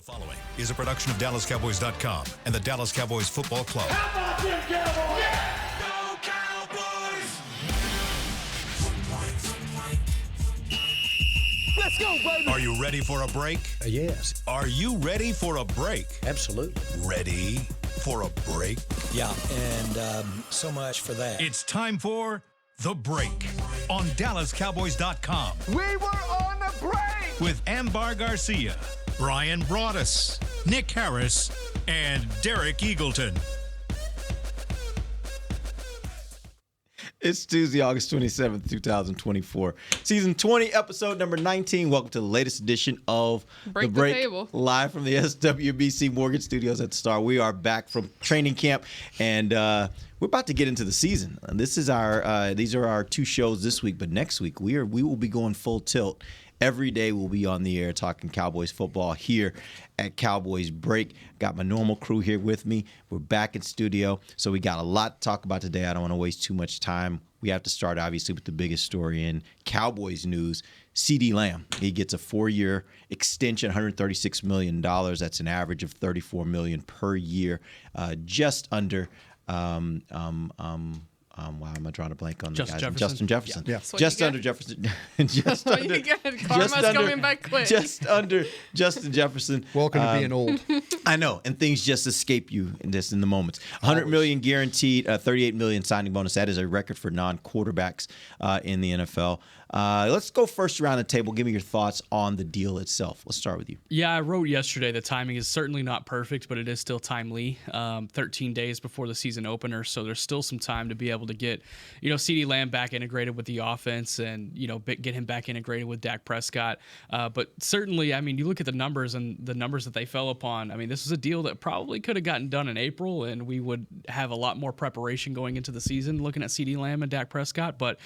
The following is a production of DallasCowboys.com and the Dallas Cowboys Football Club. How about them Cowboys? Yeah! Go Cowboys! Let's go, baby! Are you ready for a break? Yes. Are you ready for a break? Absolutely. Ready for a break? Yeah, and so much for that. It's time for The Break on DallasCowboys.com We were on the break! with Ambar Garcia, Brian Broaddus, Nick Harris, and Derek Eagleton. It's Tuesday, August 27th, 2024. Season 20, episode number 19. Welcome to the latest edition of Break The Break. Table. Live from the SWBC Mortgage Studios at the Star. We are back from training camp, and we're about to get into the season. And this is these are our two shows this week, but next week we will be going full tilt. Every day we'll be on the air talking Cowboys football here at Cowboys Break. Got my normal crew here with me. We're back in studio, so we got a lot to talk about today. I don't want to waste too much time. We have to start, obviously, with the biggest story in Cowboys news. CeeDee Lamb, he gets a 4-year extension, $136 million. That's an average of $34 million per year, just under why am I drawing a blank on the guy? Justin Jefferson. Yeah. Just under Jefferson. Just under. Karma's coming back quick. Just under Justin Jefferson. Welcome to being old. I know, and things just escape you in the moments. $100 million guaranteed, $38 million signing bonus. That is a record for non-quarterbacks in the NFL. Let's go first around the table. Give me your thoughts on the deal itself. Let's start with you. Yeah, I wrote yesterday the timing is certainly not perfect, but it is still timely. 13 days before the season opener, so there's still some time to be able to get, CeeDee Lamb back integrated with the offense and, get him back integrated with Dak Prescott. But certainly, I mean, you look at the numbers and the numbers that they fell upon. I mean, this was a deal that probably could have gotten done in April, and we would have a lot more preparation going into the season looking at CeeDee Lamb and Dak Prescott. But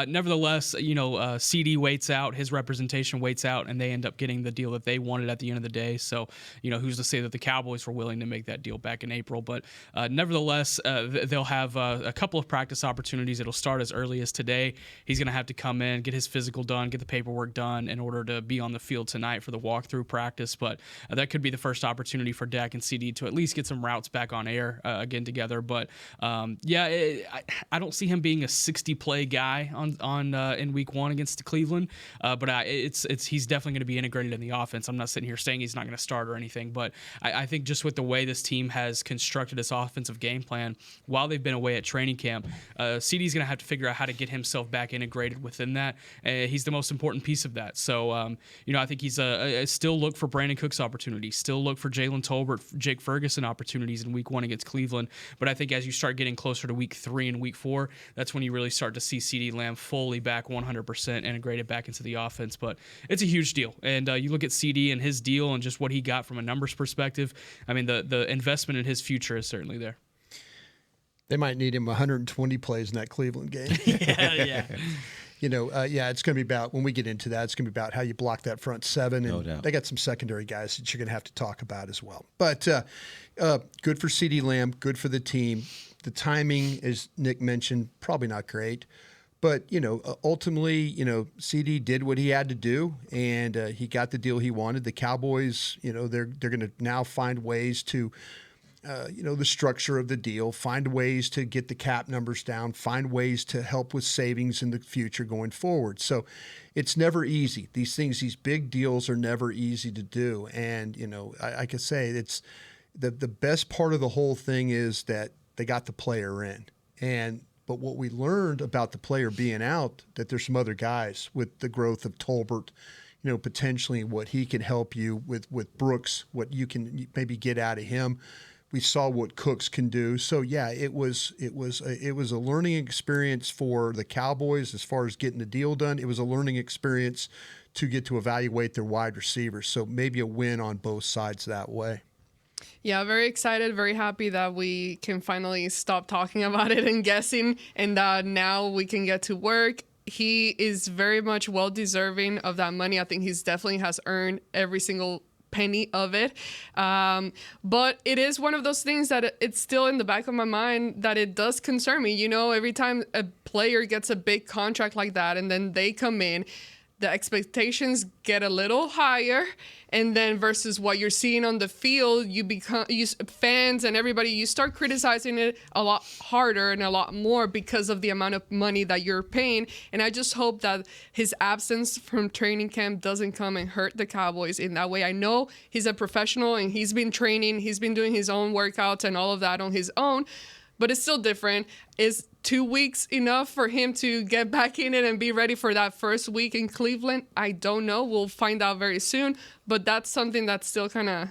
nevertheless, CeeDee waits out, his representation waits out, and they end up getting the deal that they wanted at the end of the day. So, who's to say that the Cowboys were willing to make that deal back in April? But nevertheless, they'll have a couple of practice opportunities. It'll start as early as today. He's going to have to come in, get his physical done, get the paperwork done in order to be on the field tonight for the walkthrough practice. But that could be the first opportunity for Dak and CeeDee to at least get some routes back on air again together. But I don't see him being a 60-play guy on in Week 1 against Cleveland. But he's definitely going to be integrated in the offense. I'm not sitting here saying he's not going to start or anything, but I think just with the way this team has constructed its offensive game plan while they've been away at training camp, CeeDee's going to have to figure out how to get himself back integrated within that. He's the most important piece of that. So, I think he's still look for Brandon Cooks opportunities, still look for Jalen Tolbert, Jake Ferguson opportunities in Week 1 against Cleveland. But I think as you start getting closer to Week 3 and Week 4, that's when you really start to see CeeDee Lamb fully back 100% integrated back into the offense. But it's a huge deal. And you look at CeeDee and his deal and just what he got from a numbers perspective. I mean, the investment in his future is certainly there. They might need him 120 plays in that Cleveland game. Yeah. It's going to be about, when we get into that, it's going to be about how you block that front seven. And No doubt. They got some secondary guys that you're going to have to talk about as well. But good for CeeDee Lamb, good for the team. The timing, as Nick mentioned, probably not great. But, ultimately, CeeDee did what he had to do, and he got the deal he wanted. The Cowboys, they're going to now find ways to the structure of the deal, find ways to get the cap numbers down, find ways to help with savings in the future going forward. So it's never easy. These big deals are never easy to do. And, I can say it's the best part of the whole thing is that they got the player in. But what we learned about the player being out, that there's some other guys with the growth of Tolbert, potentially what he can help you with Brooks, what you can maybe get out of him. We saw what Cooks can do. So yeah, it was a learning experience for the Cowboys as far as getting the deal done. It was a learning experience to get to evaluate their wide receivers. So maybe a win on both sides that way. Yeah, very excited, very happy that we can finally stop talking about it and guessing, and that now we can get to work. He is very much well-deserving of that money. I think he's definitely has earned every single penny of it. But it is one of those things that it's still in the back of my mind that it does concern me. Every time a player gets a big contract like that and then they come in, the expectations get a little higher, and then versus what you're seeing on the field, fans and everybody, you start criticizing it a lot harder and a lot more because of the amount of money that you're paying. And I just hope that his absence from training camp doesn't come and hurt the Cowboys in that way. I know he's a professional and he's been training, he's been doing his own workouts and all of that on his own, but it's still different. Is 2 weeks enough for him to get back in it and be ready for that first week in Cleveland? I don't know. We'll find out very soon. But that's something that's still kind of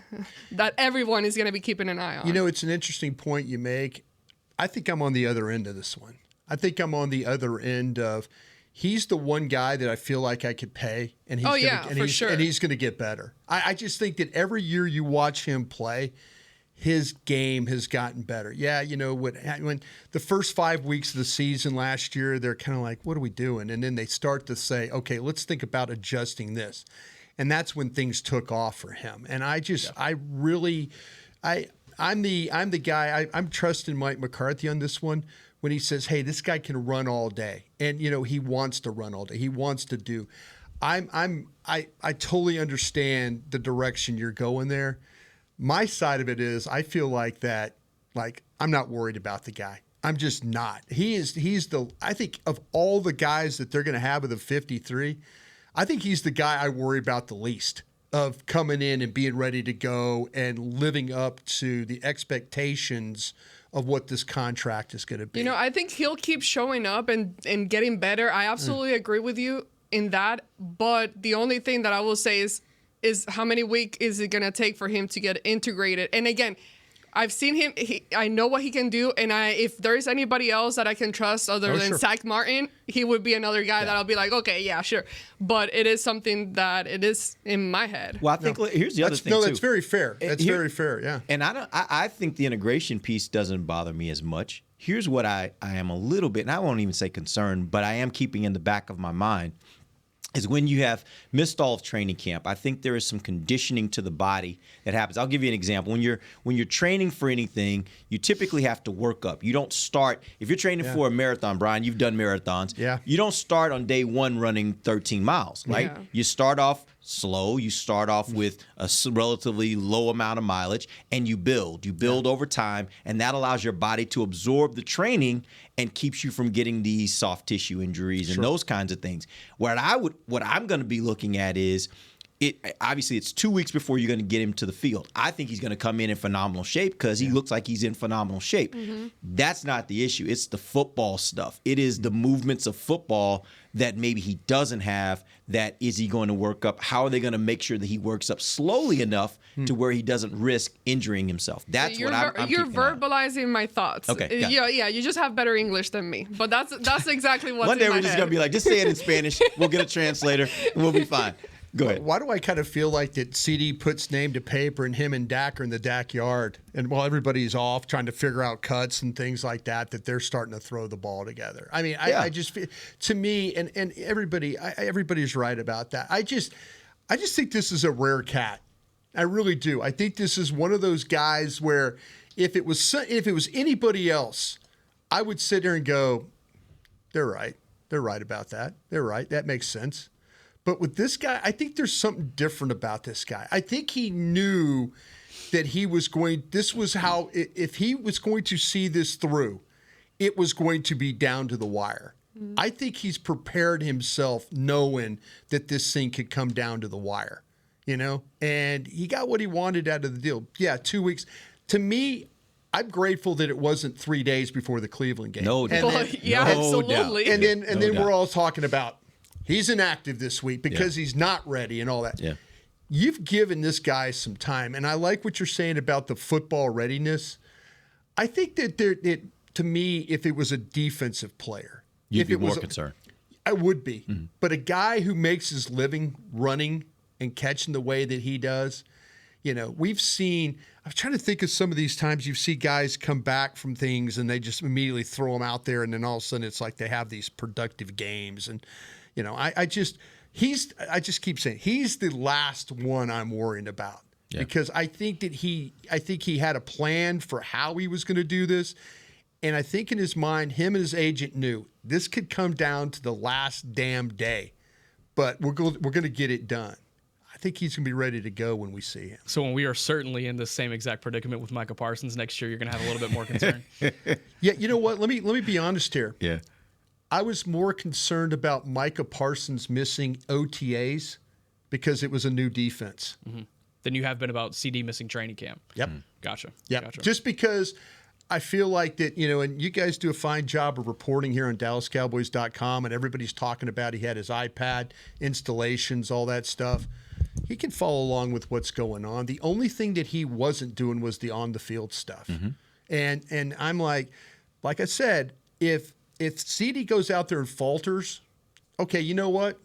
that everyone is going to be keeping an eye on. You know, it's an interesting point you make. I think I'm on the other end of this one. I think I'm on the other end of he's the one guy that I feel like I could pay, and he's sure. And he's going to get better. I just think that every year you watch him play, his game has gotten better. Yeah, you know, when the first 5 weeks of the season last year, they're kind of like, what are we doing? And then they start to say, okay, let's think about adjusting this. And that's when things took off for him. And I'm the guy, I'm trusting Mike McCarthy on this one when he says, hey, this guy can run all day. And, you know, he wants to run all day. He wants to do. I totally understand the direction you're going there. My side of it is I feel like that, like, I'm not worried about the guy. I'm just not. He's I think of all the guys that they're going to have of the 53, I think he's the guy I worry about the least of coming in and being ready to go and living up to the expectations of what this contract is going to be. You know, I think he'll keep showing up and getting better. I absolutely agree with you in that. But the only thing that I will say is how many weeks is it going to take for him to get integrated? And again, I've seen him. I know what he can do. And if there's anybody else that I can trust other than Zach Martin, he would be another guy that I'll be like, okay, yeah, sure. But it is something that it is in my head. Well, I think here's the other thing, too. No, that's very fair. That's very fair, yeah. And I think the integration piece doesn't bother me as much. Here's what I am a little bit, and I won't even say concerned, but I am keeping in the back of my mind, is when you have missed all of training camp. I think there is some conditioning to the body that happens. I'll give you an example. When you're training for anything, you typically have to work up. You don't start if you're training for a marathon, Brian. You've done marathons. Yeah. You don't start on day one running 13 miles, right? Yeah. You start off slow. You start off with a relatively low amount of mileage, and you build. You build over time, and that allows your body to absorb the training and keeps you from getting these soft tissue injuries and those kinds of things. What I'm going to be looking at is obviously it's 2 weeks before you're going to get him to the field. I think he's going to come in phenomenal shape because he looks like he's in phenomenal shape. Mm-hmm. That's not the issue. It's the football stuff. It is the movements of football that maybe he doesn't have. That is he going to work up? How are they going to make sure that he works up slowly enough to where he doesn't risk injuring himself? That's what I'm You're keeping an eye on. verbalizing my thoughts. Okay. Yeah. You just have better English than me. But that's exactly what's One day in my we're just head. going to be like, just say it in Spanish. We'll get a translator, and we'll be fine. Go ahead. Why do I kind of feel like that CD puts name to paper and him and Dak are in the Dak yard, and while everybody's off trying to figure out cuts and things like that they're starting to throw the ball together? I mean, I just feel, to me, and everybody's right about that. I just think this is a rare cat. I really do. I think this is one of those guys where if it was anybody else, I would sit there and go, they're right. They're right about that. They're right. That makes sense. But with this guy, I think there's something different about this guy. I think he knew that this was how, if he was going to see this through, it was going to be down to the wire. Mm-hmm. I think he's prepared himself knowing that this thing could come down to the wire, you know? And he got what he wanted out of the deal. Yeah, 2 weeks. To me, I'm grateful that it wasn't 3 days before the Cleveland game. No doubt. Absolutely. And then we're all talking about, he's inactive this week because he's not ready and all that. Yeah. You've given this guy some time, and I like what you're saying about the football readiness. I think that to me, if it was a defensive player, you'd if be it more was concerned. I would be. Mm-hmm. But a guy who makes his living running and catching the way that he does, you know, we've seen. I'm trying to think of some of these times you see guys come back from things and they just immediately throw them out there, and then all of a sudden it's like they have these productive games. And you know, I just keep saying he's the last one I'm worried about because I think he had a plan for how he was going to do this. And I think in his mind, him and his agent knew this could come down to the last damn day. but we're going to get it done. I think he's going to be ready to go when we see him. So when we are certainly in the same exact predicament with Micah Parsons next year, you're going to have a little bit more concern. Yeah, you know what? Let me be honest here. Yeah. I was more concerned about Micah Parsons missing OTAs because it was a new defense. Than you have been about CD missing training camp. Yep. Gotcha. Yep. Gotcha. Just because I feel like that, and you guys do a fine job of reporting here on DallasCowboys.com, and everybody's talking about he had his iPad installations, all that stuff. He can follow along with what's going on. The only thing that he wasn't doing was the on-the-field stuff. And I'm like I said, if CeeDee goes out there and falters, okay, you know what?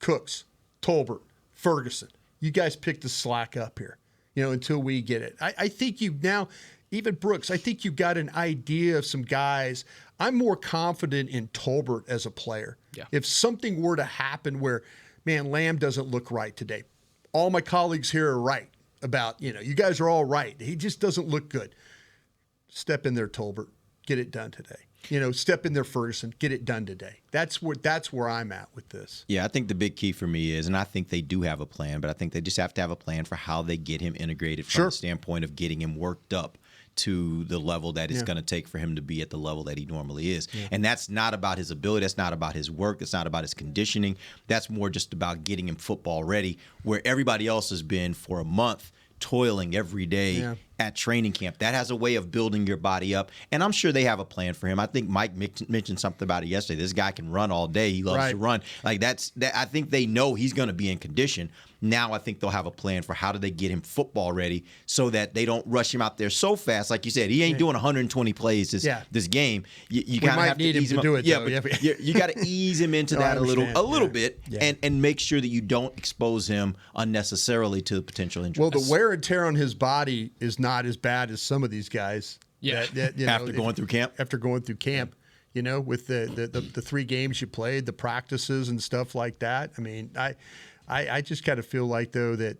Cooks, Tolbert, Ferguson, you guys pick the slack up here, until we get it. I think you now, even Brooks, I think you've got an idea of some guys. I'm more confident in Tolbert as a player. Yeah. If something were to happen where, man, Lamb doesn't look right today. All my colleagues here are right about, you guys are all right. He just doesn't look good. Step in there, Tolbert. Get it done today. Step in there, Ferguson. Get it done today. That's where I'm at with this. Yeah, I think the big key for me is, and I think they do have a plan, but I think they just have to have a plan for how they get him integrated from the standpoint of getting him worked up to the level that it's going to take for him to be at the level that he normally is. And that's not about his ability. That's not about his work. That's not about his conditioning. That's more just about getting him football ready, where everybody else has been for a month toiling every day at training camp. That has a way of building your body up. And I'm sure they have a plan for him. I think Mike mentioned something about it yesterday. This guy can run all day. He loves to run. Like I think they know he's going to be in condition. Now I think they'll have a plan for how do they get him football ready so that they don't rush him out there so fast. Like you said, he ain't doing 120 plays this game. You kind of have to ease him do it. But you got to ease him into that a little bit, and make sure that you don't expose him unnecessarily to potential injury. Well, the wear and tear on his body is not as bad as some of these guys. Yeah. After going through camp, with the 3 games you played, the practices and stuff like that. I mean, I just kind of feel like, though, that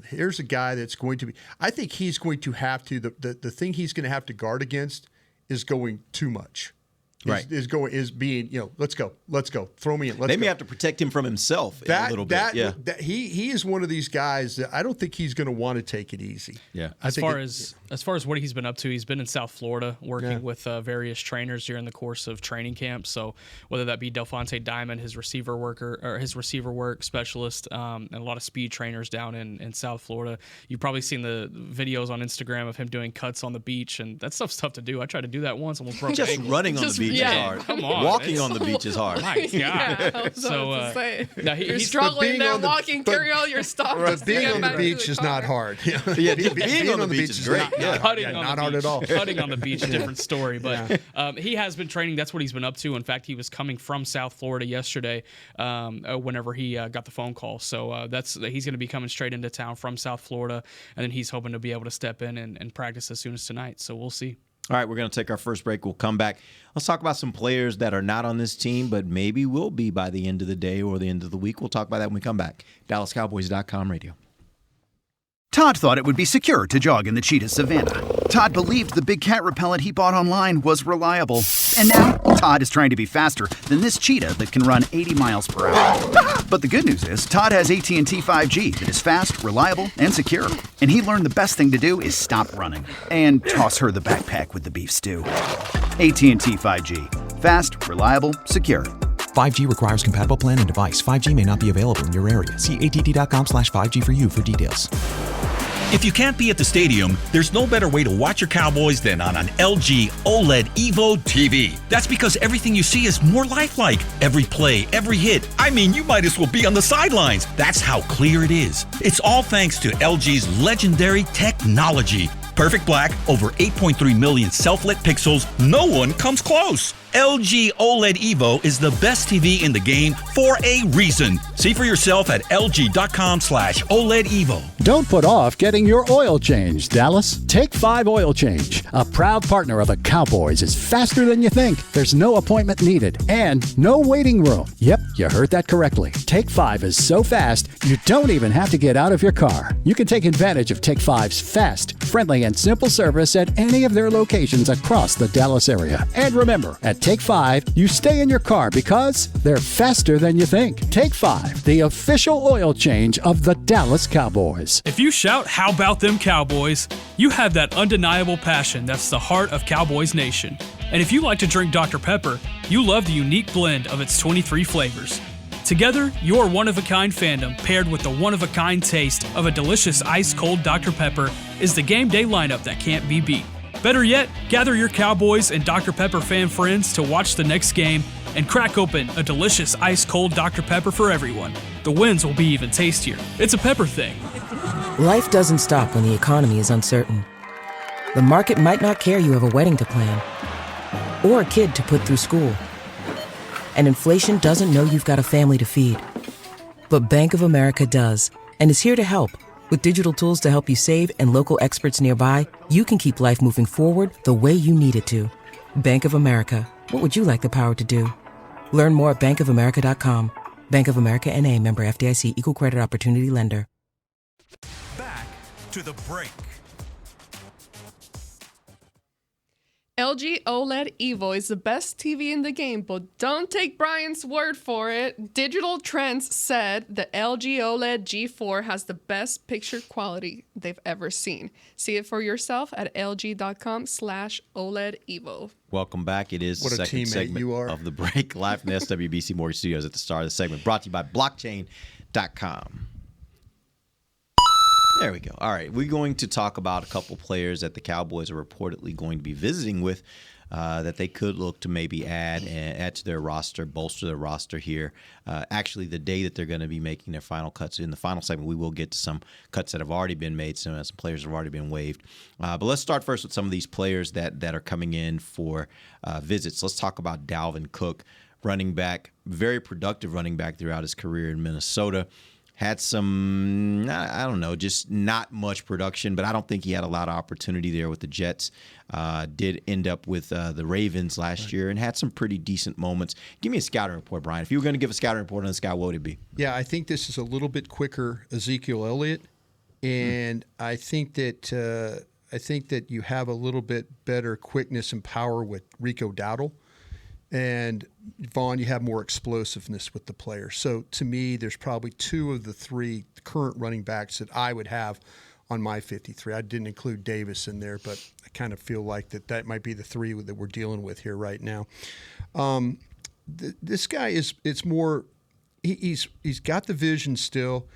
here's a guy that's going to be – I think he's going to have to – the thing he's going to have to guard against is going too much. Is being, let's go, throw me in. They may have to protect him from himself a little bit. He is one of these guys that I don't think he's going to want to take it easy. Yeah. As far as what he's been up to, he's been in South Florida working with various trainers during the course of training camp. So whether that be Delphonte Diamond, his receiver work specialist, and a lot of speed trainers down in South Florida. You've probably seen the videos on Instagram of him doing cuts on the beach, and that stuff's tough to do. I tried to do that once, almost broke just ankle. running on the beach is hard. Come on, walking on the beach is hard. My God. You're struggling there, walking, carry all your stuff. But being on the beach is not hard. Being on the beach is great. Not hard at all. Putting on the beach, different story. But he has been training. That's what he's been up to. In fact, he was coming from South Florida yesterday whenever he got the phone call. So he's going to be coming straight into town from South Florida, and then he's hoping to be able to step in and practice as soon as tonight. So we'll see. All right, we're going to take our first break. We'll come back. Let's talk about some players that are not on this team, but maybe will be by the end of the day or the end of the week. We'll talk about that when we come back. DallasCowboys.com radio. Todd thought it would be secure to jog in the cheetah savanna. Todd believed the big cat repellent he bought online was reliable. And now, Todd is trying to be faster than this cheetah that can run 80 miles per hour. But the good news is, Todd has AT&T 5G that is fast, reliable, and secure. And he learned the best thing to do is stop running and toss her the backpack with the beef stew. AT&T 5G. Fast, reliable, secure. 5G requires compatible plan and device. 5G may not be available in your area. See att.com/5G for you for details. If you can't be at the stadium, there's no better way to watch your Cowboys than on an LG OLED Evo TV. That's because everything you see is more lifelike. Every play, every hit. I mean, you might as well be on the sidelines. That's how clear it is. It's all thanks to LG's legendary technology. Perfect black, over 8.3 million self-lit pixels. No one comes close. LG OLED Evo is the best TV in the game for a reason. See for yourself at lg.com/OLED Evo. Don't put off getting your oil change, Dallas. Take 5 Oil Change, a proud partner of the Cowboys, is faster than you think. There's no appointment needed and no waiting room. Yep, you heard that correctly. Take 5 is so fast, you don't even have to get out of your car. You can take advantage of Take 5's fast, friendly, and simple service at any of their locations across the Dallas area. And remember, at Take 5, you stay in your car because they're faster than you think. Take 5, the official oil change of the Dallas Cowboys. If you shout, "How about them Cowboys?" you have that undeniable passion that's the heart of Cowboys Nation. And if you like to drink Dr. Pepper, you love the unique blend of its 23 flavors. Together, your one-of-a-kind fandom paired with the one-of-a-kind taste of a delicious ice-cold Dr. Pepper is the game day lineup that can't be beat. Better yet, gather your Cowboys and Dr. Pepper fan friends to watch the next game and crack open a delicious ice-cold Dr. Pepper for everyone. The wins will be even tastier. It's a pepper thing. Life doesn't stop when the economy is uncertain. The market might not care you have a wedding to plan or a kid to put through school. And inflation doesn't know you've got a family to feed. But Bank of America does, and is here to help. With digital tools to help you save and local experts nearby, you can keep life moving forward the way you need it to. Bank of America. What would you like the power to do? Learn more at bankofamerica.com. Bank of America NA, member FDIC, equal credit opportunity lender. Back to the break. LG OLED Evo is the best TV in the game, but don't take Brian's word for it. Digital Trends said the LG OLED G4 has the best picture quality they've ever seen. See it for yourself at lg.com/OLED Evo. Welcome back. It is the What a second teammate segment you are. of the break, live from the SWBC Mortgage Studios at the start of the segment, brought to you by blockchain.com. There we go. All right. We're going to talk about a couple players that the Cowboys are reportedly going to be visiting with that they could look to maybe add to their roster, bolster their roster here. Actually, the day that they're going to be making their final cuts. In the final segment, we will get to some cuts that have already been made. Some players have already been waived. But let's start first with some of these players that are coming in for visits. Let's talk about Dalvin Cook, running back, very productive running back throughout his career in Minnesota. Had some, I don't know, just not much production, but I don't think he had a lot of opportunity there with the Jets. Did end up with the Ravens last year and had some pretty decent moments. Give me a scouting report, Brian. If you were going to give a scouting report on this guy, what would it be? Yeah, I think this is a little bit quicker Ezekiel Elliott, and I think that you have a little bit better quickness and power with Rico Dowdle. And Vaughn, you have more explosiveness with the player. So to me, there's probably two of the three current running backs that I would have on my 53. I didn't include Davis in there, but I kind of feel like that might be the three that we're dealing with here right now. This guy it's more he's got the vision still.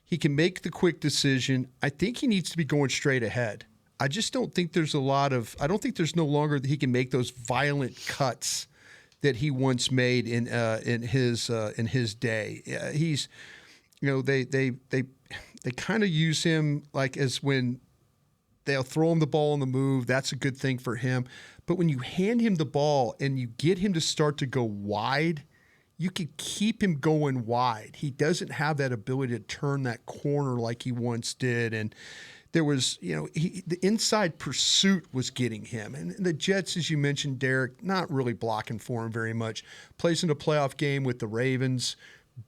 He can make the quick decision. I think he needs to be going straight ahead. I just don't think there's no longer that he can make those violent cuts that he once made in his day. He's, they kind of use him like as when they'll throw him the ball on the move. That's a good thing for him. But when you hand him the ball and you get him to start to go wide, you could keep him going wide. He doesn't have that ability to turn that corner like he once did. And there was, the inside pursuit was getting him. And the Jets, as you mentioned, Derek, not really blocking for him very much. Plays in a playoff game with the Ravens,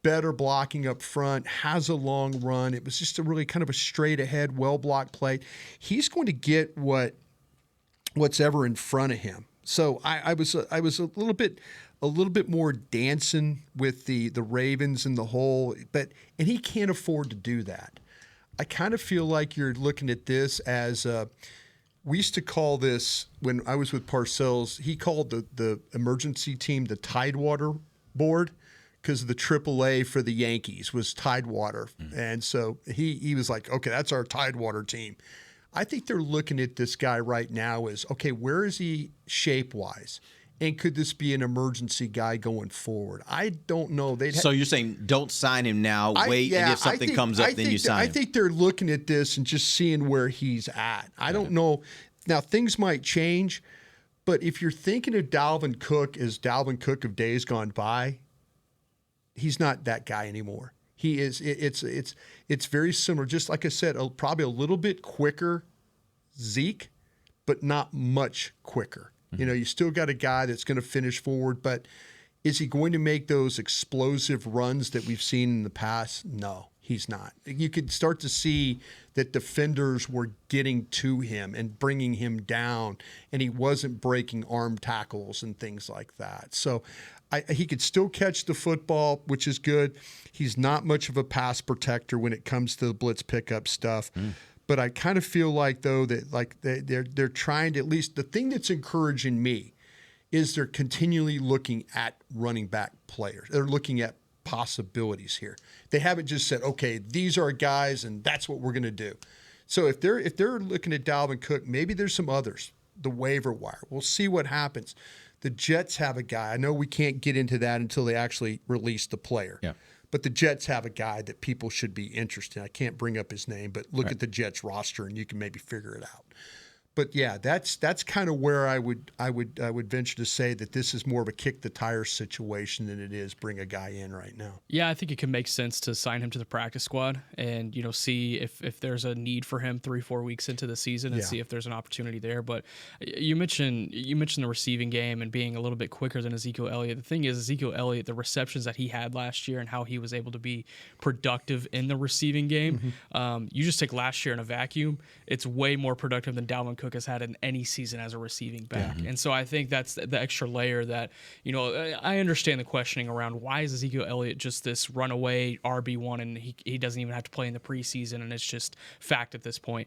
better blocking up front, has a long run. It was just a really kind of a straight ahead, well-blocked play. He's going to get what's ever in front of him. So I was a little bit more dancing with the Ravens and the whole, and he can't afford to do that. I kind of feel like you're looking at this as we used to call this when I was with Parcells. He called the emergency team the Tidewater board because the AAA for the Yankees was Tidewater. And so he was like, okay, that's our Tidewater team. I think they're looking at this guy right now as, okay, where is he shape-wise? And could this be an emergency guy going forward? I don't know. So you're saying don't sign him now, wait, and if something comes up, then you sign him. I think they're looking at this and just seeing where he's at. I don't know. Now, things might change, but if you're thinking of Dalvin Cook as Dalvin Cook of days gone by, he's not that guy anymore. He is. It's very similar. Just like I said, probably a little bit quicker Zeke, but not much quicker. You still got a guy that's going to finish forward, but is he going to make those explosive runs that we've seen in the past? No, he's not. You could start to see that defenders were getting to him and bringing him down, and he wasn't breaking arm tackles and things like that. So he could still catch the football, which is good. He's not much of a pass protector when it comes to the blitz pickup stuff. But I kind of feel like, though, that like they're trying to, at least the thing that's encouraging me is they're continually looking at running back players. They're looking at possibilities here. They haven't just said, okay, these are guys and that's what we're going to do. So if they're looking at Dalvin Cook, maybe there's some others, the waiver wire. We'll see what happens. The Jets have a guy. I know we can't get into that until they actually release the player. Yeah. But the Jets have a guy that people should be interested in. I can't bring up his name, but look at the Jets roster and you can maybe figure it out. But yeah, that's kind of where I would venture to say that this is more of a kick the tires situation than it is bring a guy in right now. Yeah, I think it can make sense to sign him to the practice squad and see if there's a need for him 3-4 weeks into the season and see if there's an opportunity there. But you mentioned the receiving game and being a little bit quicker than Ezekiel Elliott. The thing is, Ezekiel Elliott, the receptions that he had last year and how he was able to be productive in the receiving game, you just take last year in a vacuum, it's way more productive than Dalvin Cook has had in any season as a receiving back. And so I think that's the extra layer that, I understand the questioning around why is Ezekiel Elliott just this runaway RB1 and he doesn't even have to play in the preseason and it's just fact at this point.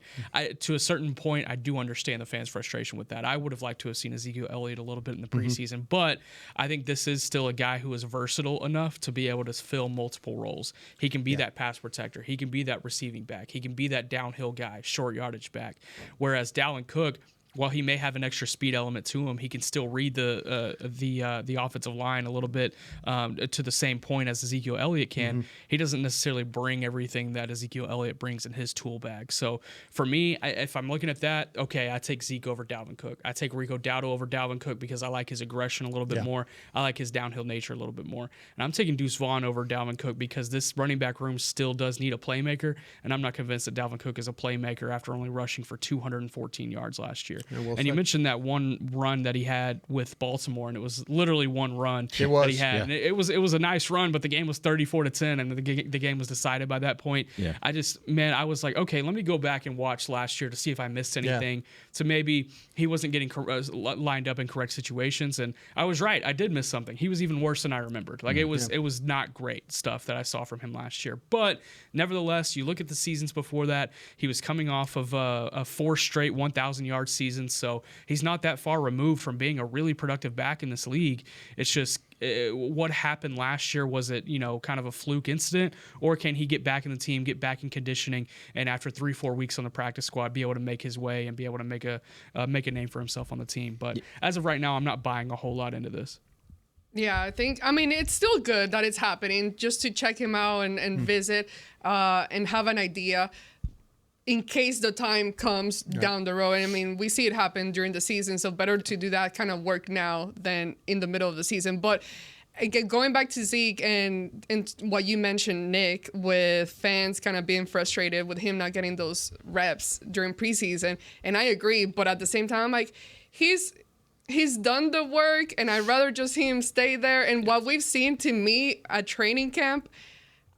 To a certain point, I do understand the fans' frustration with that. I would have liked to have seen Ezekiel Elliott a little bit in the preseason, but I think this is still a guy who is versatile enough to be able to fill multiple roles. He can be that pass protector. He can be that receiving back. He can be that downhill guy, short yardage back. Whereas Dalvin Cook, while he may have an extra speed element to him, he can still read the offensive line a little bit to the same point as Ezekiel Elliott can. He doesn't necessarily bring everything that Ezekiel Elliott brings in his tool bag. So for me, if I'm looking at that, okay, I take Zeke over Dalvin Cook. I take Rico Dowdle over Dalvin Cook because I like his aggression a little bit more. I like his downhill nature a little bit more. And I'm taking Deuce Vaughn over Dalvin Cook because this running back room still does need a playmaker, and I'm not convinced that Dalvin Cook is a playmaker after only rushing for 214 yards last year. And you mentioned that one run that he had with Baltimore, and it was literally one run that he had. And it was a nice run, but the game was 34-10, and the game was decided by that point. I was like, okay, let me go back and watch last year to see if I missed anything. So maybe he wasn't getting lined up in correct situations, and I was right. I did miss something. He was even worse than I remembered. Like it was not great stuff that I saw from him last year. But nevertheless, you look at the seasons before that, he was coming off of a 4 straight 1,000-yard seasons. So he's not that far removed from being a really productive back in this league. It's just what happened last year. Was it, kind of a fluke incident, or can he get back in the team, get back in conditioning, and after 3-4 weeks on the practice squad, be able to make his way and be able to make a name for himself on the team? But as of right now, I'm not buying a whole lot into this. Yeah, it's still good that it's happening just to check him out and visit and have an idea in case the time comes down the road. We see it happen during the season, so better to do that kind of work now than in the middle of the season. But again, going back to Zeke and what you mentioned, Nick, with fans kind of being frustrated with him not getting those reps during preseason, and I agree, but at the same time, he's done the work, and I'd rather just see him stay there. And what we've seen, to me, at training camp,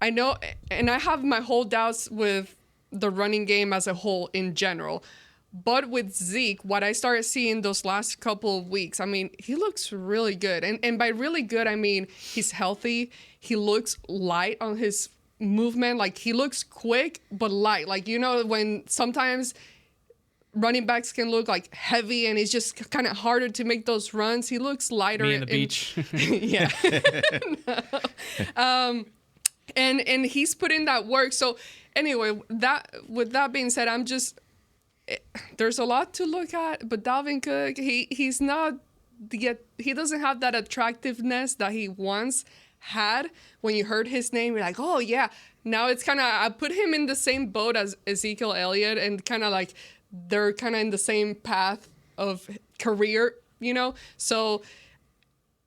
I know, and I have my whole doubts with the running game as a whole in general. But with Zeke, what I started seeing those last couple of weeks, he looks really good. And by really good, he's healthy. He looks light on his movement. Like, he looks quick, but light. Like, when sometimes running backs can look like heavy and it's just kind of harder to make those runs, he looks lighter. Me and the beach. Yeah. And he's put in that work. So anyway, with that being said, there's a lot to look at, but Dalvin Cook, he's not yet, he doesn't have that attractiveness that he once had. When you heard his name, you're like, oh yeah. Now it's kind of, I put him in the same boat as Ezekiel Elliott, and kind of like they're kind of in the same path of career, So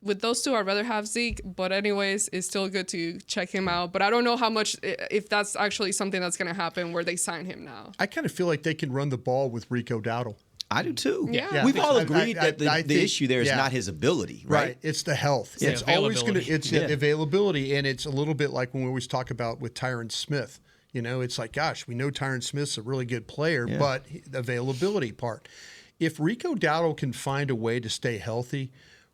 with those two, I'd rather have Zeke, but anyways, it's still good to check him out. But I don't know how much, if that's actually something that's going to happen where they sign him now. I kind of feel like they can run the ball with Rico Dowdle. I do too. Yeah. We've all agreed that the issue there is not his ability, right? It's the health. Yeah. It's always going to, it's availability. And it's a little bit like when we always talk about with Tyron Smith. It's like, gosh, we know Tyron Smith's a really good player, but the availability part. If Rico Dowdle can find a way to stay healthy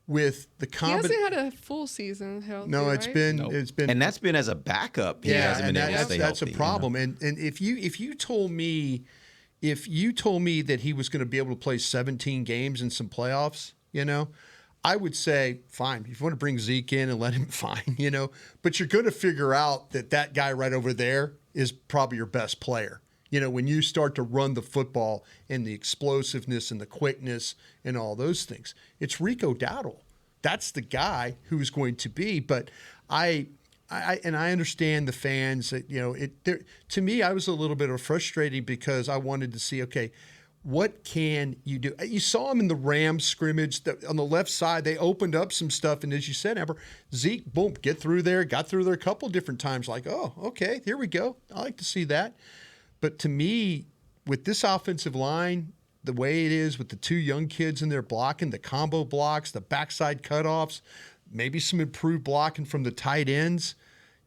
with the he hasn't had a full season healthy. No, it's been, and that's been as a backup. He hasn't been able to stay that's healthy, a problem. And if you told me that he was going to be able to play 17 games in some playoffs, I would say, fine. If you want to bring Zeke in and let him, fine, But you're going to figure out that guy right over there is probably your best player. When you start to run the football and the explosiveness and the quickness and all those things, it's Rico Dowdle. That's the guy who's going to be. But I understand the fans that, to me, I was a little bit frustrated because I wanted to see, okay, what can you do? You saw him in the Rams scrimmage on the left side. They opened up some stuff. And as you said, Amber, Zeke, boom, got through there a couple different times. Like, oh, okay, here we go. I like to see that. But to me, with this offensive line, the way it is with the two young kids in there blocking, the combo blocks, the backside cutoffs, maybe some improved blocking from the tight ends,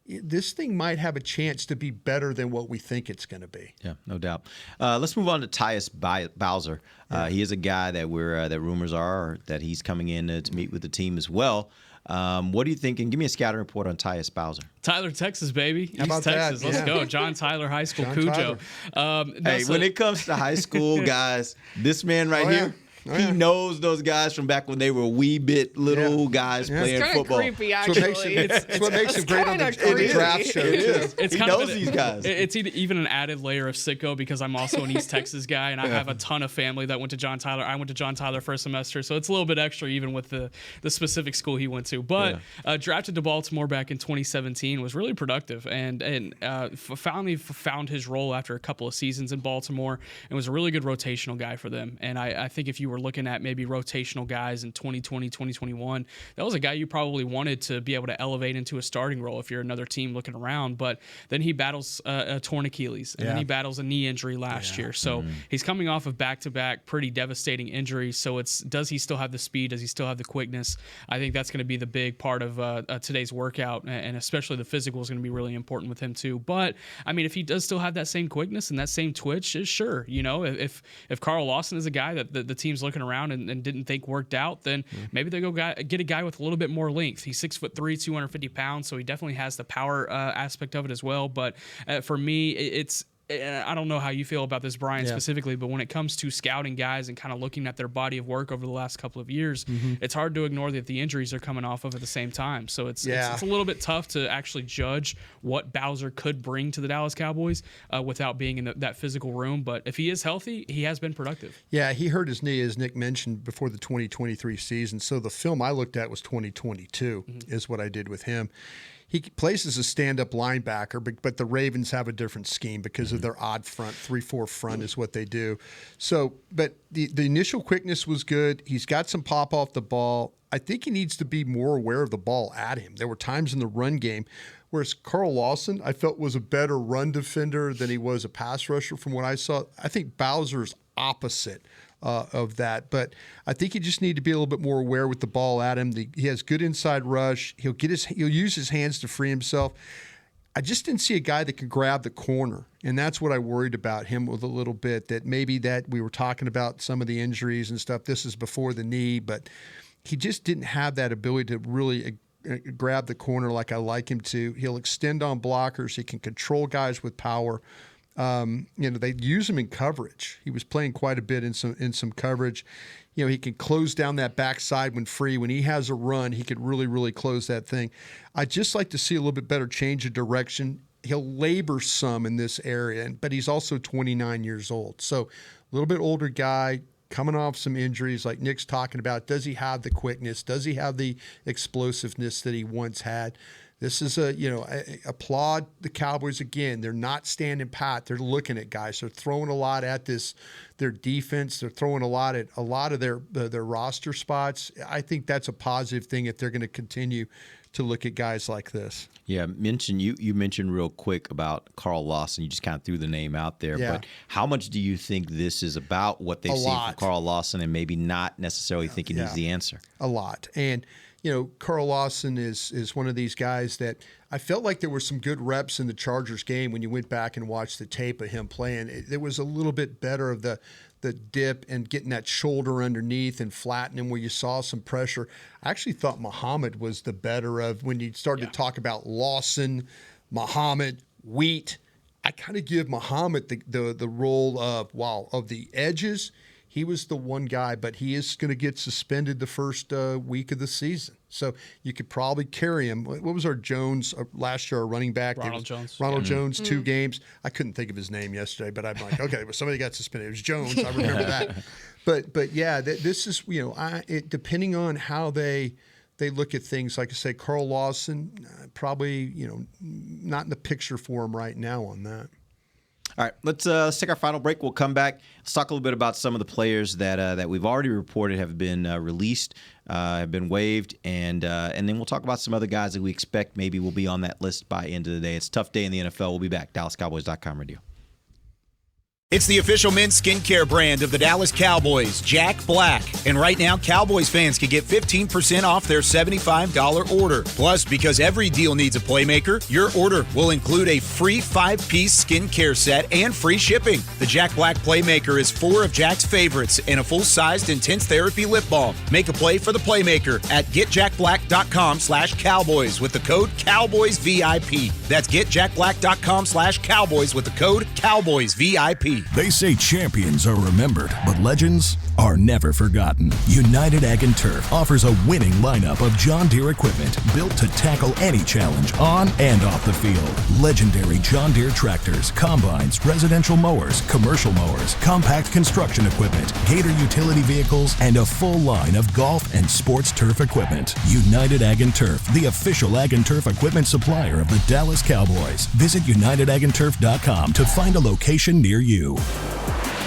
this thing might have a chance to be better than what we think it's going to be. Yeah, no doubt. Let's move on to Tyus Bowser. He is a guy that that rumors are that he's coming in to meet with the team as well. What do you think? And give me a scouting report on Tyus Bowser. Tyler, Texas, baby. How about East Texas. that? Let's go. John Tyler High School, Cujo. When it comes to high school guys, this man right here, he knows those guys from back when they were wee bit little guys playing football. It's creepy, actually. It's what makes him great on the draft show. It is. He knows these guys. It's even an added layer of sicko because I'm also an East Texas guy, and I have a ton of family that went to John Tyler. I went to John Tyler for a semester, so it's a little bit extra even with the specific school he went to. But drafted to Baltimore back in 2017, was really productive, and finally found his role after a couple of seasons in Baltimore, and was a really good rotational guy for them. And I think if you were looking at maybe rotational guys in 2020, 2021, that was a guy you probably wanted to be able to elevate into a starting role if you're another team looking around. But then he battles a torn Achilles, and then he battles a knee injury last year. So he's coming off of back-to-back pretty devastating injuries. So does he still have the speed? Does he still have the quickness? I think that's going to be the big part of today's workout, and especially the physical is going to be really important with him too. But I mean, if he does still have that same quickness and that same twitch, sure. If Carl Lawson is a guy that the team's looking around and didn't think worked out, then maybe they go get a guy with a little bit more length. He's 6'3", 250 pounds, so he definitely has the power aspect of it as well. But for me, it's I don't know how you feel about this, Brian, specifically, but when it comes to scouting guys and kind of looking at their body of work over the last couple of years, it's hard to ignore that the injuries are coming off of at the same time. So it's a little bit tough to actually judge what Bowser could bring to the Dallas Cowboys without being in that physical room. But if he is healthy, he has been productive. Yeah, he hurt his knee, as Nick mentioned, before the 2023 season. So the film I looked at was 2022 is what I did with him. He plays as a stand-up linebacker, but the Ravens have a different scheme because of their odd front, 3-4 front is what they do. So, but the initial quickness was good. He's got some pop off the ball. I think he needs to be more aware of the ball at him. There were times in the run game, whereas Carl Lawson, I felt, was a better run defender than he was a pass rusher from what I saw. I think Bowser's opposite of that, but I think you just need to be a little bit more aware with the ball at him. He has good inside rush. He'll use his hands to free himself. I just didn't see a guy that could grab the corner, and that's what I worried about him with a little bit. That maybe that we were talking about some of the injuries and stuff. This is before the knee, but he just didn't have that ability to really grab the corner like I like him to. He'll extend on blockers. He can control guys with power. They use him in coverage. He was playing quite a bit in some coverage. He can close down that backside when free. When he has a run, he could really, really close that thing. I'd just like to see a little bit better change of direction. He'll labor some in this area, but he's also 29 years old. So a little bit older guy, coming off some injuries like Nick's talking about. Does he have the quickness? Does he have the explosiveness that he once had? This is I applaud the Cowboys again. They're not standing pat. They're looking at guys. They're throwing a lot at their defense. They're throwing a lot at a lot of their roster spots. I think that's a positive thing if they're going to continue to look at guys like this. Yeah, you mentioned real quick about Carl Lawson. You just kind of threw the name out there. Yeah. But how much do you think this is about what they've seen from Carl Lawson and maybe not necessarily thinking he's the answer? A lot. And Carl Lawson is one of these guys that I felt like there were some good reps in the Chargers game when you went back and watched the tape of him playing. There was a little bit better of the dip and getting that shoulder underneath and flattening where you saw some pressure. I actually thought Muhammad was the better of when you started to talk about Lawson, Muhammad, Wheat. I kind of give Muhammad the role of the edges. He was the one guy, but he is going to get suspended the first week of the season. So you could probably carry him. What was our Jones last year, our running back? Ronald Jones. Ronald Jones, 2 games. I couldn't think of his name yesterday, but I'm like, okay, well, somebody got suspended. It was Jones. I remember that. But yeah, this is, depending on how they look at things, like I say, Carl Lawson, probably, not in the picture for him right now on that. All right, let's take our final break. We'll come back. Let's talk a little bit about some of the players that we've already reported have been released, have been waived, and then we'll talk about some other guys that we expect maybe will be on that list by end of the day. It's a tough day in the NFL. We'll be back. DallasCowboys.com radio. It's the official men's skincare brand of the Dallas Cowboys, Jack Black. And right now, Cowboys fans can get 15% off their $75 order. Plus, because every deal needs a playmaker, your order will include a free 5-piece skincare set and free shipping. The Jack Black Playmaker is 4 of Jack's favorites and a full-sized intense therapy lip balm. Make a play for the playmaker at getjackblack.com/Cowboys with the code CowboysVIP. That's getjackblack.com/Cowboys with the code CowboysVIP. They say champions are remembered, but legends are never forgotten. United Ag and Turf offers a winning lineup of John Deere equipment built to tackle any challenge on and off the field. Legendary John Deere tractors, combines, residential mowers, commercial mowers, compact construction equipment, Gator utility vehicles, and a full line of golf and sports turf equipment. United Ag and Turf, the official Ag and Turf equipment supplier of the Dallas Cowboys. Visit UnitedAgAndTurf.com to find a location near you.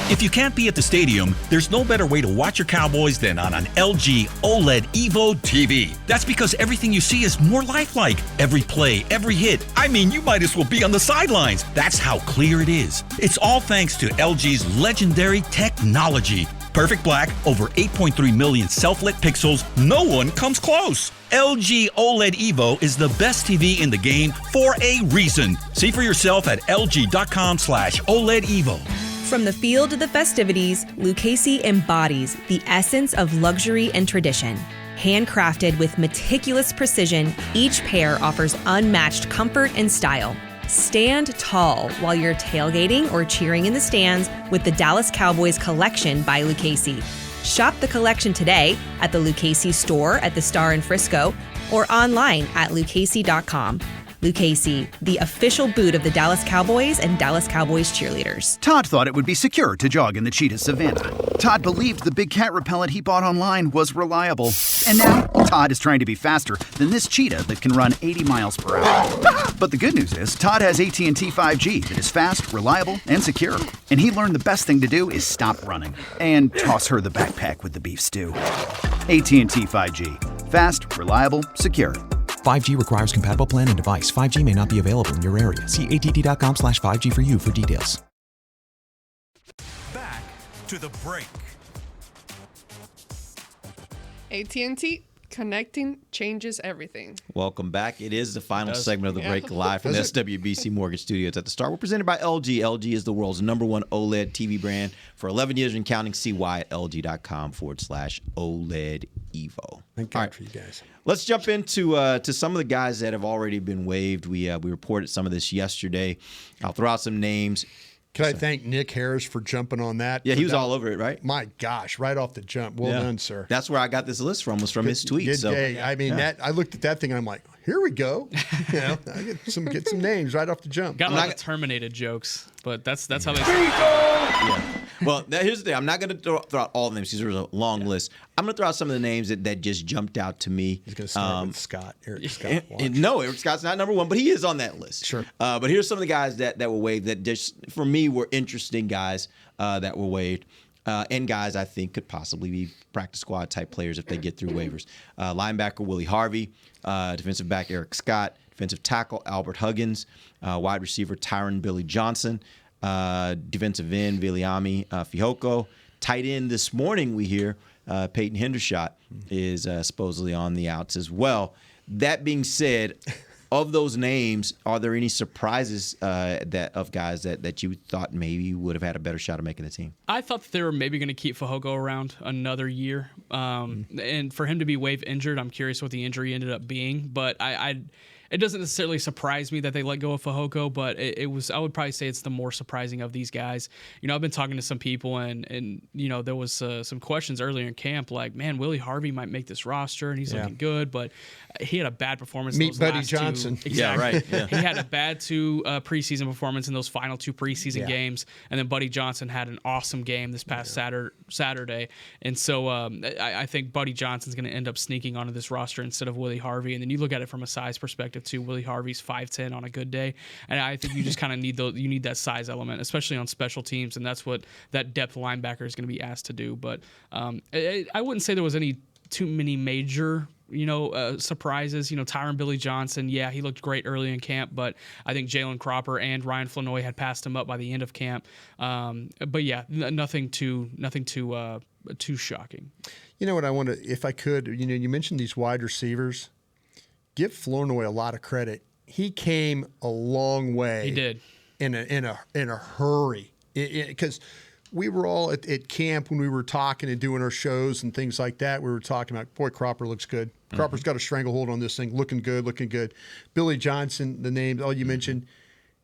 If you can't be at the stadium, there's no better way to watch your Cowboys than on an LG OLED Evo TV. That's because everything you see is more lifelike. Every play, every hit. I mean, you might as well be on the sidelines. That's how clear it is. It's all thanks to LG's legendary technology. Perfect black, over 8.3 million self-lit pixels. No one comes close. LG OLED Evo is the best TV in the game for a reason. See for yourself at lg.com/OLED Evo. From the field to the festivities, Lucchese embodies the essence of luxury and tradition. Handcrafted with meticulous precision, each pair offers unmatched comfort and style. Stand tall while you're tailgating or cheering in the stands with the Dallas Cowboys collection by Lucchese. Shop the collection today at the Lucchese store at the Star in Frisco or online at lucchese.com. Lucchese, the official boot of the Dallas Cowboys and Dallas Cowboys cheerleaders. Todd thought it would be secure to jog in the cheetah savanna. Todd believed the big cat repellent he bought online was reliable. And now, Todd is trying to be faster than this cheetah that can run 80 miles per hour. But the good news is, Todd has AT&T 5G that is fast, reliable, and secure. And he learned the best thing to do is stop running and toss her the backpack with the beef stew. AT&T 5G. Fast, reliable, secure. 5G requires compatible plan and device. 5G may not be available in your area. See att.com/5G for you for details. Back to the break. AT&T, connecting changes everything. Welcome back. It is the final segment of the break, live from the SWBC Mortgage Studios at the Star. We're presented by LG. LG is the world's #1 OLED TV brand for 11 years and counting. See why at lg.com/OLED Evo. Thank God for you guys. Let's jump into to some of the guys that have already been waived. We reported some of this yesterday. I'll throw out some names. Can I thank Nick Harris for jumping on that? Yeah, he was all over it, right? My gosh, right off the jump. Well done, sir. That's where I got this list from, was from his tweet. Good day. I mean, I looked at that thing, I'm like, here we go. I get some names right off the jump. Got a lot of Terminated jokes, but that's how they Well, here's the thing. I'm not going to throw out all the names because there's a long list. I'm going to throw out some of the names that just jumped out to me. He's going to start with Scott. Eric Scott. No, Eric Scott's not #1, but he is on that list. Sure. But here's some of the guys that were waived that just, for me, were interesting guys that were waived. And guys I think could possibly be practice squad type players if they get through waivers. Linebacker Willie Harvey, defensive back Eric Scott, defensive tackle Albert Huggins, wide receiver Tyron Billy Johnson, defensive end Viliami Fihoko. Tight end this morning we hear Peyton Hendershot is supposedly on the outs as well. That being said, of those names, are there any surprises of guys that you thought maybe would have had a better shot of making the team? I thought that they were maybe going to keep Fehoko around another year. And for him to be waived injured, I'm curious what the injury ended up being. But it doesn't necessarily surprise me that they let go of Fehoko, but I would probably say it's the more surprising of these guys. I've been talking to some people, and there was some questions earlier in camp, like, man, Willie Harvey might make this roster, and he's looking good, but he had a bad performance. Meet those Buddy last Johnson. Two. Exactly. Yeah, right. Yeah. He had a bad preseason performance in those final 2 preseason games, and then Buddy Johnson had an awesome game this past Saturday. And so I think Buddy Johnson's going to end up sneaking onto this roster instead of Willie Harvey. And then you look at it from a size perspective too. Willie Harvey's 5'10" on a good day, and I think you just kind of need that size element, especially on special teams, and that's what that depth linebacker is going to be asked to do. But I wouldn't say there was too many major surprises. Tyron Billy Johnson, he looked great early in camp, but I think Jalen Cropper and Ryan Flanoy had passed him up by the end of camp. But nothing too shocking. You know what I want to, if I could, you mentioned these wide receivers. Give Flournoy a lot of credit. He came a long way. He did in a hurry, because we were all at camp when we were talking and doing our shows and things like that. We were talking about, boy, Cropper looks good. Cropper's got a stranglehold on this thing, looking good. Billy Johnson, the name, all you mentioned,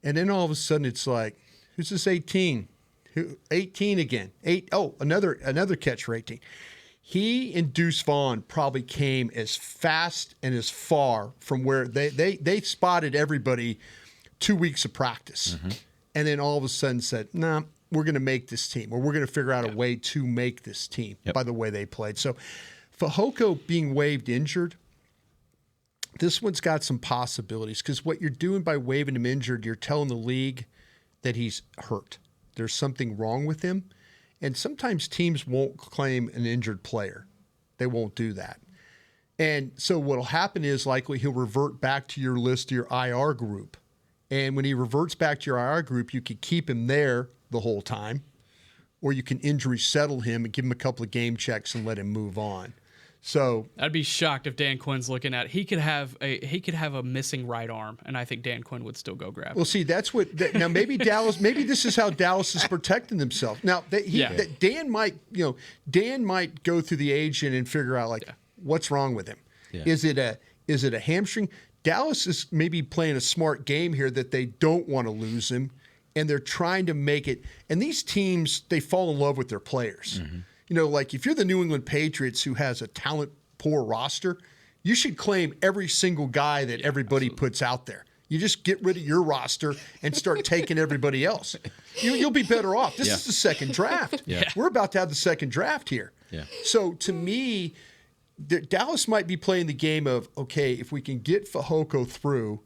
and then all of a sudden it's like, who's this 18? 18 again. Another catch for 18. He and Deuce Vaughn probably came as fast and as far from where they spotted everybody 2 weeks of practice. And then all of a sudden said, nah, we're going to make this team, or we're going to figure out a way to make this team by the way they played. So Fehoko being waived injured, this one's got some possibilities, because what you're doing by waiving him injured, you're telling the league that he's hurt. There's something wrong with him. And sometimes teams won't claim an injured player. They won't do that. And so what will happen is likely he'll revert back to your list, to your IR group. And when he reverts back to your IR group, you could keep him there the whole time, or you can injury settle him and give him a couple of game checks and let him move on. So I'd be shocked if Dan Quinn's looking at it. He could have a missing right arm, and I think Dan Quinn would still go grab it. Well, see, that's what now maybe Dallas. Maybe this is how Dallas is protecting themselves. Now Dan might go through the agent and figure out what's wrong with him. Yeah. Is it a hamstring? Dallas is maybe playing a smart game here that they don't want to lose him, and they're trying to make it. And these teams, they fall in love with their players. Like if you're the New England Patriots, who has a talent-poor roster, you should claim every single guy that everybody puts out there. You just get rid of your roster and start taking everybody else. You'll be better off. This is the second draft. We're about to have the second draft here. So to me, Dallas might be playing the game of, okay, if we can get Fehoko through,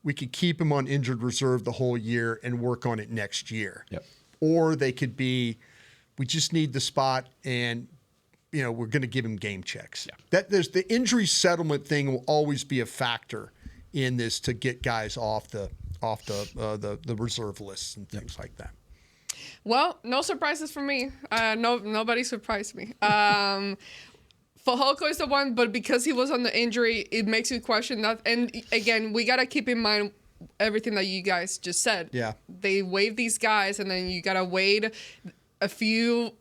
we could keep him on injured reserve the whole year and work on it next year. Or they could be, we just need the spot, and we're going to give him game checks. There's the injury settlement thing will always be a factor in this to get guys off the reserve lists and things like that. Well, no surprises for me. Nobody surprised me. Fehoko is the one, but because he was on the injury, it makes you question that. And again, we got to keep in mind everything that you guys just said. They waive these guys, and then you got to wait a few,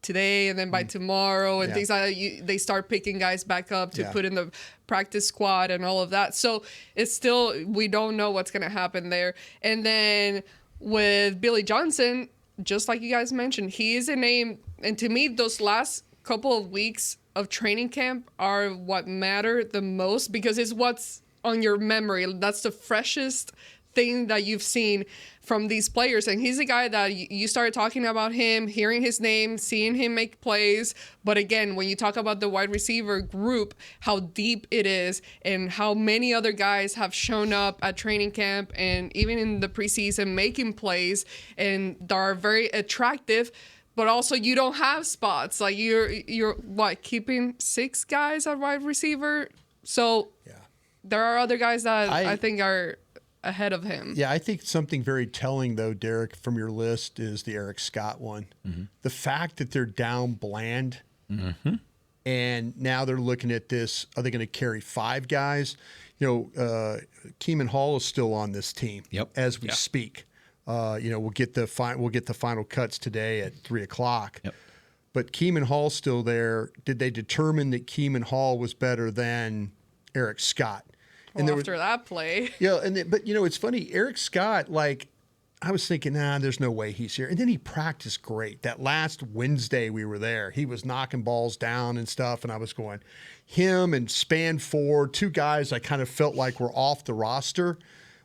today and then by tomorrow and things like that. They start picking guys back up to put in the practice squad and all of that. So it's still, we don't know what's going to happen there. And then with Billy Johnson, just like you guys mentioned, he is a name. And to me, those last couple of weeks of training camp are what matter the most, because it's what's on your memory. That's the freshest thing that you've seen from these players. And he's a guy that you started talking about him, hearing his name, seeing him make plays. But again, when you talk about the wide receiver group, how deep it is and how many other guys have shown up at training camp and even in the preseason making plays and they are very attractive. But also you don't have spots. Like you're keeping 6 guys at wide receiver? So there are other guys that I think are ahead of him. Yeah, I think something very telling, though, Derek, from your list is the Eric Scott one. The fact that they're down Bland Mm-hmm. And now they're looking at this. Are they going to carry 5 guys? Keeman Hall is still on this team as we speak. We'll get the final cuts today at 3:00. Yep. But Keeman Hall's still there. Did they determine that Keeman Hall was better than Eric Scott? And after that play. Yeah, but it's funny. Eric Scott, I was thinking, there's no way he's here. And then he practiced great. That last Wednesday we were there, he was knocking balls down and stuff, and I was going, him and Span Ford, 2 guys I kind of felt like were off the roster.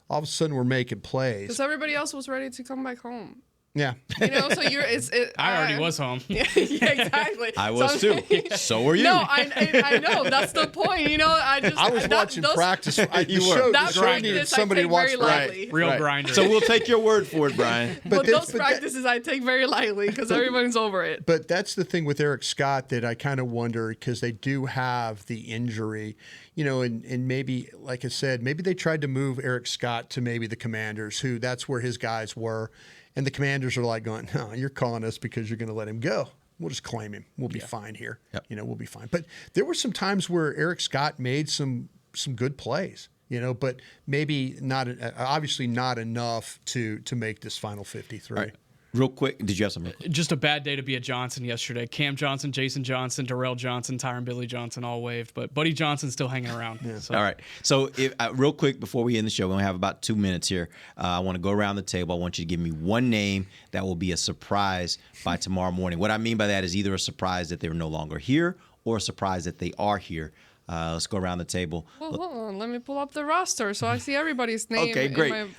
All of a sudden we're making plays. Because everybody else was ready to come back home. Yeah. So I already was home. Yeah, exactly. I was too. So were you. No, I know. That's the point. I was watching practice. You were. That practice somebody I take watch very lightly. Real grinder. So we'll take your word for it, Brian. But those practices I take very lightly because everyone's over it. But that's the thing with Eric Scott that I kind of wonder, because they do have the injury, and maybe, like I said, maybe they tried to move Eric Scott to maybe the Commanders, who that's where his guys were. And the Commanders are like going, no, you're calling us because you're going to let him go. We'll just claim him. We'll be fine here. Yep. We'll be fine. But there were some times where Eric Scott made some good plays, but maybe not, obviously not enough to make this final 53. All right. Real quick, did you have something? Just a bad day to be a Johnson yesterday. Cam Johnson, Jason Johnson, Darrell Johnson, Tyron Billy Johnson all waived, but Buddy Johnson's still hanging around. Yeah. So. All right. So real quick before we end the show, we only have about 2 minutes here. I want to go around the table. I want you to give me one name that will be a surprise by tomorrow morning. What I mean by that is either a surprise that they're no longer here or a surprise that they are here. Let's go around the table. Well, hold on. Let me pull up the roster so I see everybody's name. Okay, great. In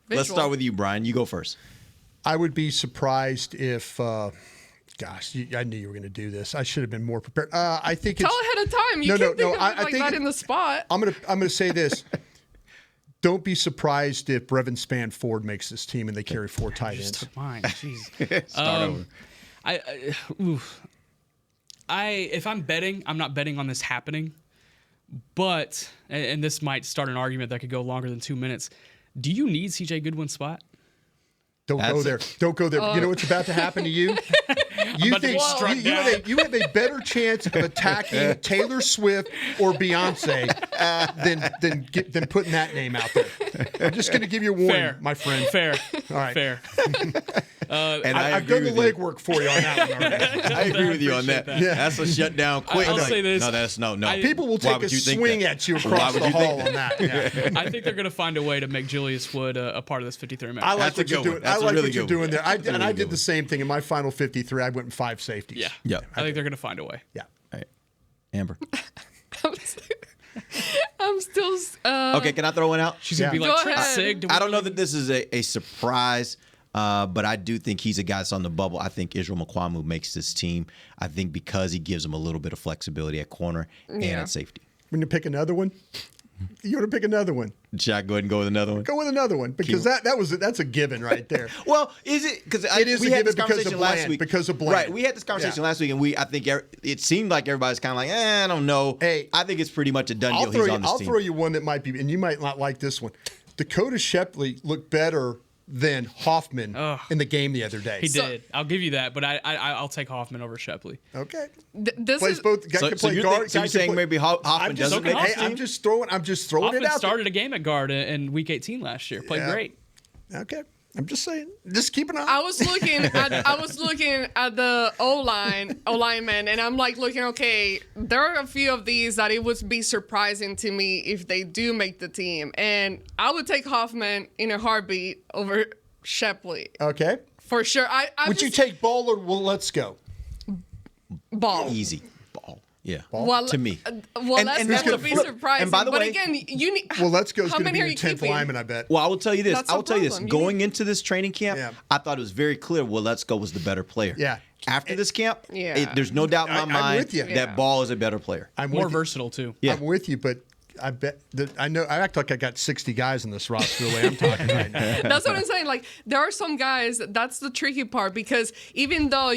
my Let's start with you, Brian. You go first. I would be surprised if, I knew you were going to do this. I should have been more prepared. I think Tell ahead of time. You can't think of it like that in the spot. I'm gonna say this. Don't be surprised if Brevin Span Ford makes this team and they carry 4 tight ends. Mine, jeez. Start over. If I'm betting, I'm not betting on this happening. But, and this might start an argument that could go longer than 2 minutes. Do you need CJ Goodwin's spot? Don't go there. Don't go there. You know what's about to happen to you? You think you have a better chance of attacking Taylor Swift or Beyonce than putting that name out there. I'm just going to give you a warning, my friend. Fair. All right. Fair. And I've done the legwork for you on that one already. I agree with you on that. Yeah. That's a shutdown quick. I'll say this. No, that's no. People will take a swing at you across the hall on that. Yeah. I think they're going to find a way to make Julius Wood a part of this 53-man. I like what you're doing. I like what you're doing there. I did the same thing in my final 53. I went in 5 safeties. Yeah. I think they're going to find a way. Yeah. All right. Amber. I'm still. Okay, can I throw one out? She's going to be like, Trent Sig. I don't know that this is a surprise. But I do think he's a guy that's on the bubble. I think Israel Mukuamu makes this team. I think because he gives them a little bit of flexibility at corner and at safety. When you pick another one, you want to pick another one. Should I go ahead and go with another one? Go with another one because that's a given right there. Well, is it? Because we had this conversation last week. Because of Bland. Right, we had this conversation last week, and I think it seemed like everybody's kind of like, I don't know. Hey, I think it's pretty much a done deal. He's on this I'll team. throw you one that might be, and you might not like this one. Dakota Shepley looked better than Hoffman in the game the other day. He did. I'll give you that, but I'll take Hoffman over Shepley. Okay. This Plays is both. Guy can play guard. So you're saying maybe Hoffman doesn't make this team? I'm just throwing Hoffman it out. Started a game at guard in Week 18 last year. Played great. Okay. I'm just saying. Just keep an eye. I was looking at the O-lineman, and I'm like looking. Okay, there are a few of these that it would be surprising to me if they do make the team, and I would take Hoffman in a heartbeat over Shepley. Okay. For sure. Would you take Ball or let's go? Ball. Easy. Ball. Yeah. Well, to me. Well, that's going to be surprising. And by the way, again, you need. Well, let's go. It's going to be your your 10th lineman, I bet. Well, I will tell you this. That's I will tell you this. problem. Going into this training camp, I thought it was very clear. Well, Let's Go was the better player. Yeah. After this camp, Yeah. there's no doubt in my mind with you. that Ball is a better player. I'm More with you. versatile, too. Yeah. I'm with you, but I bet that I act like I got 60 guys in this roster the way I'm talking right now. That's what I'm saying. Like, there are some guys, that's the tricky part, because even though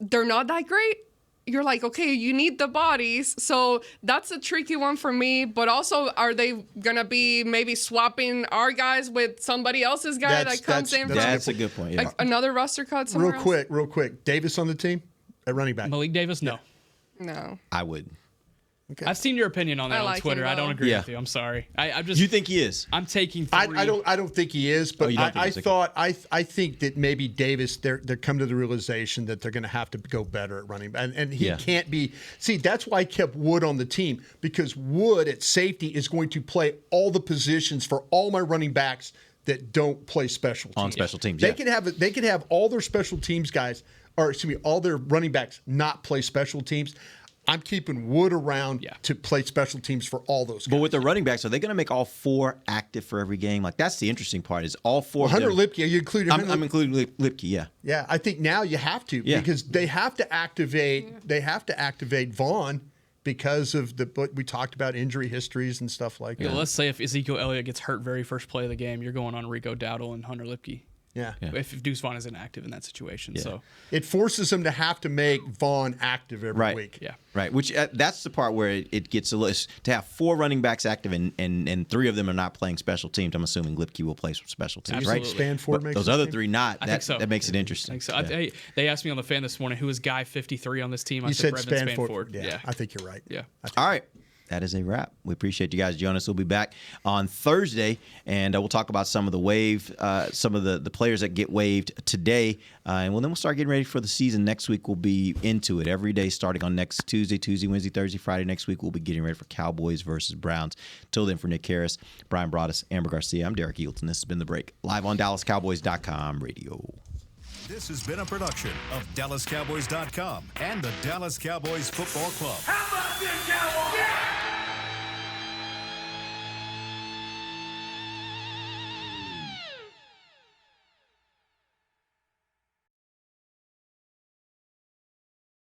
they're not that great, you're like, okay, you need the bodies. So that's a tricky one for me. But also, are they going to be maybe swapping our guys with somebody else's guy that comes in? That's a good point. Yeah. Like another roster cut somewhere Real quick. Davis on the team at running back. Malik Davis, no. No. I would. Okay. I've seen your opinion on that on like Twitter. him, I don't though. agree Yeah. with you. I'm sorry. I'm just. You think he is? I'm taking 3. I don't think he is, but you don't think I he's okay. thought I think that maybe Davis they're come to the realization that they're going to have to go better at running, and he can't be. See, that's why I kept Wood on the team, because Wood at safety is going to play all the positions for all my running backs that don't play special teams. On special teams, They can have all their special teams guys, or excuse me, all their running backs not play special teams. I'm keeping Wood around to play special teams for all those guys. But with the running backs, are they going to make all 4 active for every game? Like, that's the interesting part, is all 4 Hunter of them. Lipke, are you including I'm including Lipke, yeah. Yeah, I think now you have to, because they have to activate. They have to activate Vaughn because of what we talked about, injury histories and stuff like that. Let's say if Ezekiel Elliott gets hurt very first play of the game, you're going on Rico Dowdle and Hunter Lipke. Yeah. If Deuce Vaughn is inactive in that situation, so it forces them to have to make Vaughn active every week. Yeah. Right, which that's the part where it gets a little, to have 4 running backs active and 3 of them are not playing special teams. I'm assuming Lipke will play some special teams, Absolutely. right? Spanford But makes those the other team? 3 not. I think so. That makes it interesting. I think so. Yeah. They asked me on the fan this morning, who is guy 53 on this team? I You said Brevin Spanford. Spanford. Yeah, I think you're right. Yeah. All right. That is a wrap. We appreciate you guys joining us. We'll be back on Thursday, and we'll talk about some of the some of the players that get waived today. And then we'll start getting ready for the season. Next week, we'll be into it every day starting on next Tuesday, Wednesday, Thursday, Friday. Next week, we'll be getting ready for Cowboys versus Browns. Till then, for Nick Harris, Brian Broaddus, Amber Garcia, I'm Derek Eagleton. This has been The Break, live on DallasCowboys.com radio. This has been a production of DallasCowboys.com and the Dallas Cowboys Football Club. How about this, Cowboys? Yeah!